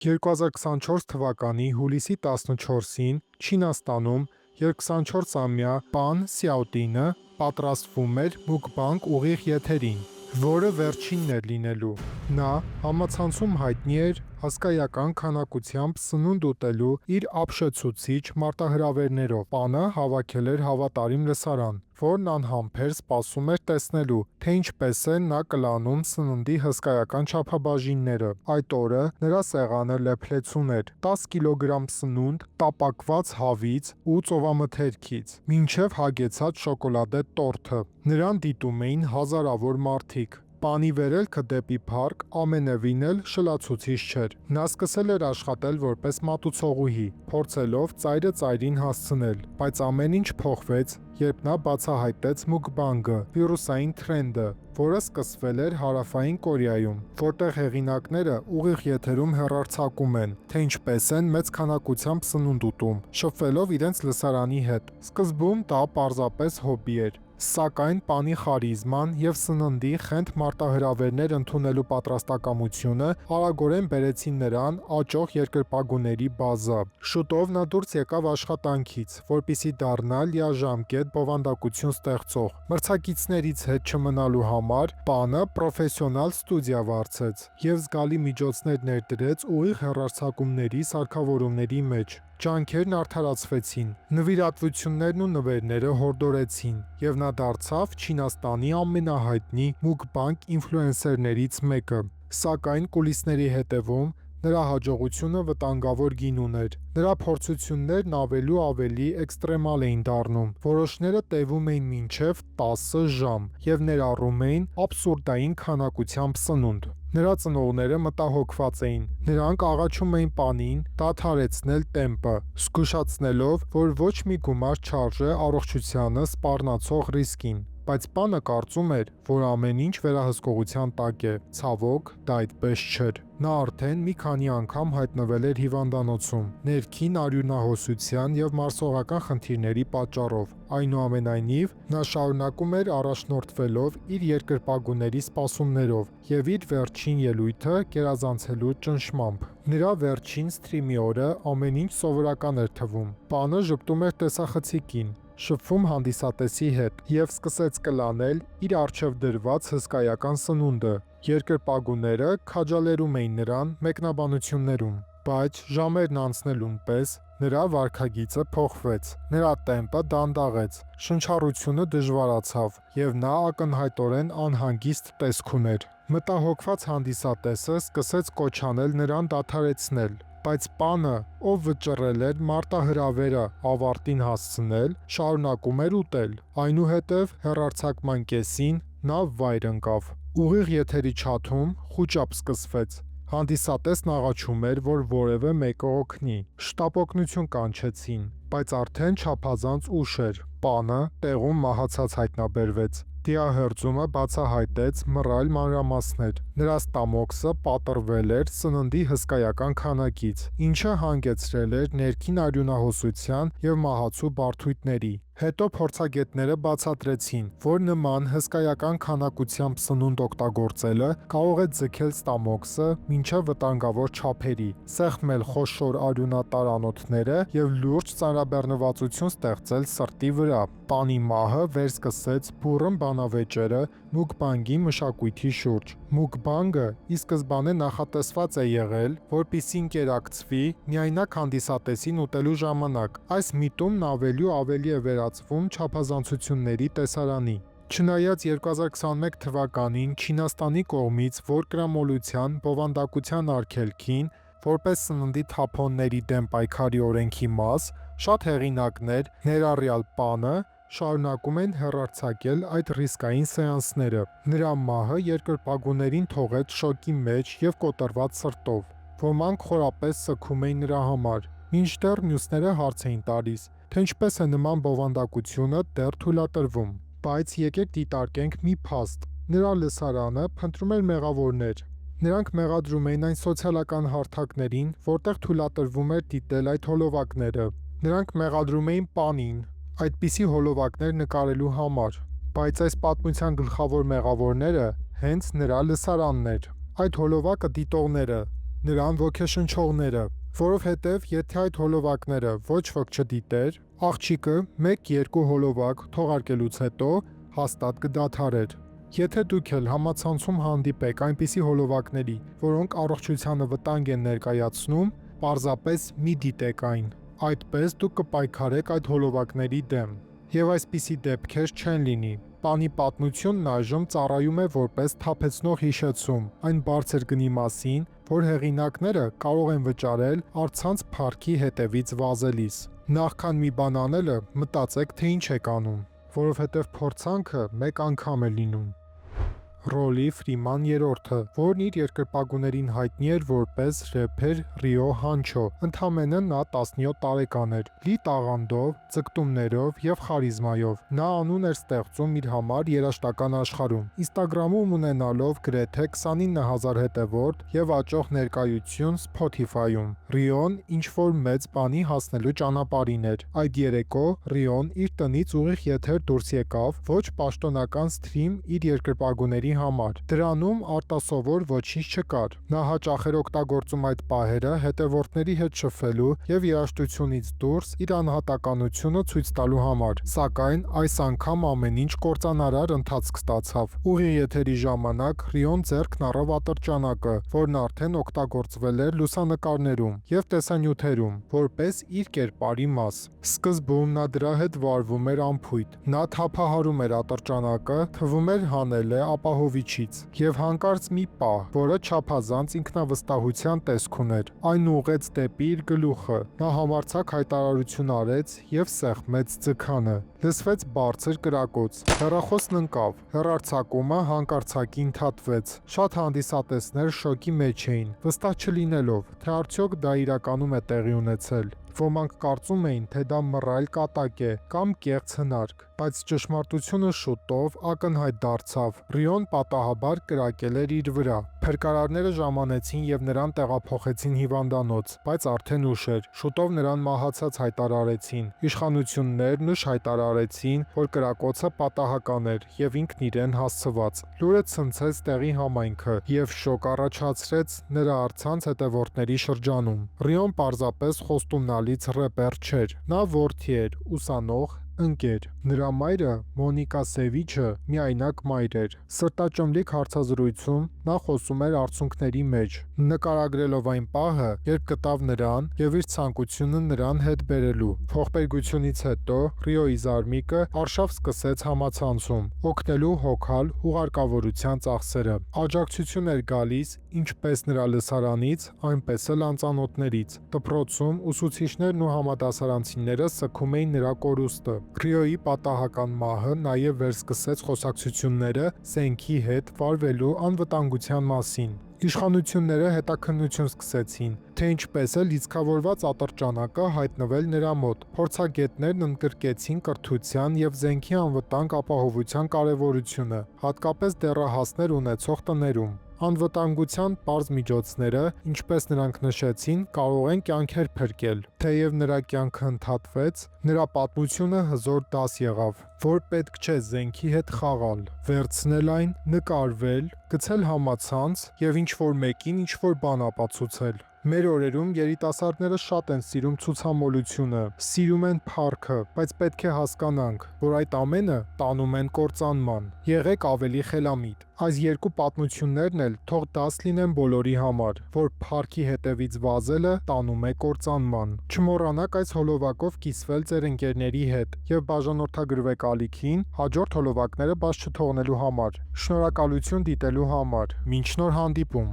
2024 թվականի հուլիսի 14-ին Չինաստանում երկրորդ 24-ամյա Պան Սյաոտինը պատրաստվում էր մուկբանգ ուղիղ եթերին, որը վերջինն էր լինելու։ Նա համացանցում հայտնի էր հսկայական քանակությամբ սնունդ ուտելու իր ապշեցուցիչ մարտահրավերներով։ Պանը հավաքել էր հավատարիմ լսարան, որն անհամբեր սպասում էր տեսնելու, թե ինչպես է նա կլանում սննդի հսկայական չափաբաժինները։ Այդ օրը նրա սեղանը լեփլեցուն էր 10 կիլոգրամ սնունդ տապակված հավից ու ծովամթերքից, մինչև հագեցած շոկոլադե տորթը։ Նրան դիտում էին հազարավոր մարդիկ։ Պանի վերելքը դեպի փառք ամենևին էլ շլացուցիչ չէր։ Նա սկսել էր աշխատել որպես մատուցողուհի, փորձելով ծայրը ծայրին հասցնել, բայց ամեն ինչ փոխվեց, երբ նա բացահայտեց մուկբանգը՝ վիրուսային թրենդը, որը սկսվել էր Հարավային Կորեայում, որտեղ հեղինակները ուղիղ եթերում հեռարձակում են, թե ինչպես են մեծ քանակությամբ սնունդ ուտում, շփվելով իրենց լսարանի հետ։ Սկզբում դա պարզապես հոբբի էր, սակայն Պանի խարիզման և սննդի խենթ մարտահրավերներ ընդունելու պատրաստակամությունը արագորեն բերեցին նրան աճող երկրպագուների բազա։ Շուտով նա դուրս եկավ աշխատանքից, որպեսզի դառնա լիաժամկետ բովանդակություն ստեղծող։ Մրցակիցներից հետ չմնալու համար Պանը պրոֆեսիոնալ ստուդիա վարձեց և զգալի միջոցներ ներդրեց ուղիղ հեռարձակումների սարքավորումների մեջ։ Ջանքերն արդարացվեցին, նվիրատվություններն ու նվերները հորդորեցին, և նա դարձավ Չինաստանի ամենահայտնի մուկբանգ ինֆլուենսերներից մեկը։ Սակայն կուլիսների հետևում նրա հաջողությունը վտանգավոր գին ուներ։ Նրա փորձություններն ավելի ու ավելի էքստրեմալ էին դառնում, որոշները տևում էին մինչև 10 ժամ և ներառում էին աբսուրդային քանակությամբ սնունդ։ Նրա ծնողները մտահոգված էին։ Նրանք աղաչում էին Պանին դադարեցնել տեմպը, զգուշացնելով, որ ոչ մի գումար չարժե առողջությանը սպառնացող ռիսկին։ Բայց Պանը կարծում էր, որ ամեն ինչ վերահսկողության տակ է։ Ցավոք, դա այդպես չէր։ Նա արդեն մի քանի անգամ հայտնվել էր հիվանդանոցում, ներքին արյունահոսության և մարսողական խնդիրների պատճառով։ Այնուամենայնիվ, նա շարունակում էր առաջնորդվելով իր երկրպագուների սպասումներով և իր վերջին ելույթը գերազանցելու ճնշմամբ։ Նրա վերջին սթրիմի օրը ամեն ինչ սովորական էր թվում։ Պանը ժպտում էր տեսախցիկին, շփվում հանդիսատեսի հետ և սկսեց կլանել իր առջև դրված հսկայական սնունդը։ Երկրպագուները քաջալերում էին նրան մեկնաբանություններում, բայց ժամերն անցնելուն պես նրա վարքագիծը փոխվեց։ Նրա տեմպը դանդաղեց, շնչառությունը դժվարացավ, և նա ակնհայտորեն անհանգիստ տեսք ուներ։ Մտահոգված հանդիսատեսը սկսեց կոչ անել նրան դադարեցնել, բայց Պանը, ով վճռել էր մարտահրավերը ավարտին հասցնել, շարունակում էր ուտել։ Այնուհետև հեռարձակման կեսին նա վայր ընկավ։ Ուղիղ եթերի չաթում խուճապ սկսվեց։ Հանդիսատեսն աղաչում էր, որ որևէ մեկը օգնի։ Շտապօգնություն կանչեցին, բայց արդեն չափազանց ուշ էր։ Պանը տեղում մահացած հայտնաբերվեց։ Դիահերձումը բացահայտեց մռայլ մանրամասներ։ Նրա ստամոքսը պատռվել էր սննդի հսկայական քանակից, ինչը հանգեցրել էր ներքին արյունահոսության և մահացու բարդույթների։ Հետո փորձագետները բացատրեցին, որ նման հսկայական քանակությամբ սնունդ օգտագործելը կարող է ձգել ստամոքսը մինչև վտանգավոր չափերի, սեղմել խոշոր արյունատար անոթները և լուրջ ծանրաբեռնվածություն ստեղծել սրտի վրա։ Պանի մահը վերսկսեց բուռն բանավեճերը մուկբանգի մշակույթի շուրջ։ Մուկբանգը ի սկզբանե նախատեսված է եղել, որպեսզի ընկերակցվի միայնակ հանդիսատեսին ուտելու ժամանակ։ Այս միտումն ավելի ու ավելի է վերածվում չափազանցությունների տեսարանի։ Չնայած 2021 թվականին Չինաստանի կողմից որկրամոլության բովանդակության արգելքին, որպես սննդի թափոնների դեմ պայքարի օրենքի մաս, շատ հեղինակներ, ներառյալ Պանը, շարունակում են հեռարձակել այդ ռիսկային սեանսները։ Նրա մահը երկրպագուներին թողեց շոկի մեջ և կոտրված սրտով։ Ոմանք խորապես սգում էին նրա համար, մինչդեռ մյուսները հարց էին տալիս, թե ինչպես է նման բովանդակությունը դեռ թույլատրվում։ Բայց եկեք դիտարկենք մի փաստ. նրա լսարանը փնտրում էր մեղավորներ։ Նրանք մեղադրում էին այն սոցիալական հարթակներին, որտեղ թույլատրվում էր դիտել այդ հոլովակները։ Նրանք մեղադրում էին Պանին այդպիսի հոլովակներ նկարելու համար, բայց այս պատմության գլխավոր մեղավորները հենց նրա լսարանն էր։ Այդ հոլովակը դիտողները նրան ոգեշնչողները, որովհետև եթե այդ հոլովակները ոչ ոք չդիտեր, աղջիկը 1-2 հոլովակ թողարկելուց հետո հաստատ կդադարեր։ Եթե դուք էլ համացանցում հանդիպեք այնպիսի հոլովակների, որոնք առողջությանը վտանգ են ներկայացնում, պարզապես մի դիտեք այն։ Այդպես դուք կպայքարեք այդ հոլովակների դեմ։ Եվ այսպիսի դեպքեր չեն լինի։ Պանի պատմությունն այժմ ծառայում է որպես թափեցնող հիշեցում այն բարձր գնի մասին, որ հեղինակները կարող են վճարել առցանց փառքի հետևից վազելիս։ Նախքան մի բան անելը մտածեք, թե ինչ եք անում, որովհետև փորձանքը մեկ անգամ է լինում։ Ռոլի Ֆրիման երրորդը, որն իր երկրպագուներին հայտնի էր որպես ռեփեր Ռիո Հանչո, ընդամենը նա 17 տարեկան էր, լի տաղանդով, ձգտումներով եւ խարիզմայով։ Նա անուն էր ստեղծում իր համար երաժշտական աշխարհում, Instagram-ում ունենալով գրեթե 29,000 հետևորդ եւ աճող ներկայություն Spotify-ում։ Ռիոն ինչ-որ մեծ բանի հասնելու ճանապարհին էր։ Այդ երեկո Ռիոն իր տնից ուղիղ եթեր դուրս եկավ ոչ պաշտոնական սթրիմ իր երկրպագուների համար։ Դրանում արտասովոր ոչինչ չկար։ Նա հաճախ էր օգտագործում այդ պահերը հետևորդների հետ շփվելու եւ երաժշտությունից դուրս իր անհատականությունը ցույց տալու համար։ Սակայն այս անգամ ամեն ինչ կործանարար ընթացք ստացավ։ Ուղիղ եթերի ժամանակ Ռիոն ձեռքն առավ ատրճանակը, որն արդեն օգտագործվել էր լուսանկարներում եւ տեսանյութերում, որպես իր կերպարի մաս։ Սկզբում նա դրա հետ վարվում էր անփույթ։ Նա թափահարում էր ատրճանակը, թվում էր հանել է ապահովիչից, եւ հանկարծ մի պահ, որը չափազանց ինքնավստահության տեսք ուներ, այն ուղղեց դեպի իր գլուխը։ Նա համարձակ հայտարարություն արեց եւ սեղմեց ձգանը։ Լսվեց բարձր կրակոց։ Հեռախոսն ընկավ։ Հեռարձակումը հանկարծակի ընդհատվեց։ Շատ հանդիսատեսներ շոկի մեջ էին, վստահ չլինելով, թե արդյոք դա իրականում է տեղի ունեցել։ Ոմանք կարծում էին, թե դա մռայլ կատակ է կամ կեղծ հնարք, բայց ճշմարտությունը շուտով ակնհայտ դարձավ։ Ռիոն պատահաբար կրակել էր իր վրա։ Փրկարարները ժամանեցին եւ նրան տեղափոխեցին հիվանդանոց, բայց արդեն ուշ էր։ Շուտով նրան մահացած հայտարարեցին։ Իշխանություններն ուշ հայտարարեցին, որ կրակոցը պատահական էր եւ ինքն իրեն հասցված։ Լուրը ցնցեց տեղի համայնքը եւ շոկ առաջացրեց նրա առցանց հետևորդների շրջանում։ Ռիոն պարզապես խոստումնալից ռեպեր չէր։ Նա որդի էր, ուսանող, ընկեր։ Նրա մայրը Մոնիկա Սևիչը միայնակ մայր էր։ Սրտաճմլիկ հարցազրույցում նա խոսում էր արցունքների մեջ, նկարագրելով այն պահը, երբ գտավ նրան եւ իր ցանկությունը նրան հետ բերելու։ Փոխպերգությունից հետո Ռիոյի զարմիկը արշավ սկսեց համացանցում, օգնելու հոգալ հուղարկավորության ծախսերը։ Աջակցություն էր գալիս ինչպես նրա լսարանից, այնպես էլ անծանոթներից։ Դպրոցում ուսուցիչներն ու համադասարանցիները սգում էին նրա կորուստը։ Ռիոյի պատահական մահը նաև վերսկսեց խոսակցությունները զենքի հետ վարվելու անվտանգության մասին։ Իշխանությունները հետաքննություն սկսեցին, թե ինչպես է լիցքավորված ատրճանակը հայտնվել նրա մոտ։ Փորձագետներն ընդգրկեցին կրթության եւ զենքի անվտանգ ապահովության կարեւորությունը, հատկապես դեռահասներ ունեցող տներում։ Անվտանգության պարզ միջոցները, ինչպես նրանք նշեցին, կարող են կյանքեր փրկել։ Թեև նրա կյանքը ընդհատվեց, նրա պատմությունը հզոր դաս եղավ, որ պետք չէ զենքի հետ խաղալ, վերցնել այն, նկարվել, գցել համացանց եւ ինչ-որ մեկին ինչ-որ բան ապացուցել։ Մեր օրերում երիտասարդները շատ են սիրում ցուցամոլությունը, սիրում են փառքը, բայց պետք է հասկանանք, որ այդ ամենը տանում են կործանման։ Եղեք ավելի խելամիտ։ Այս երկու պատմություններն էլ թող դաս լինեն բոլորի համար, որ փառքի հետևից վազելը տանում է կործանման։ Չմոռանաք այս հոլովակով կիսվել ձեր ընկերների հետ եւ բաժանորդագրվեք ալիքին հաջորդ հոլովակները բաց չթողնելու համար։ Շնորհակալություն դիտելու համար։ Մինչ նոր հանդիպում։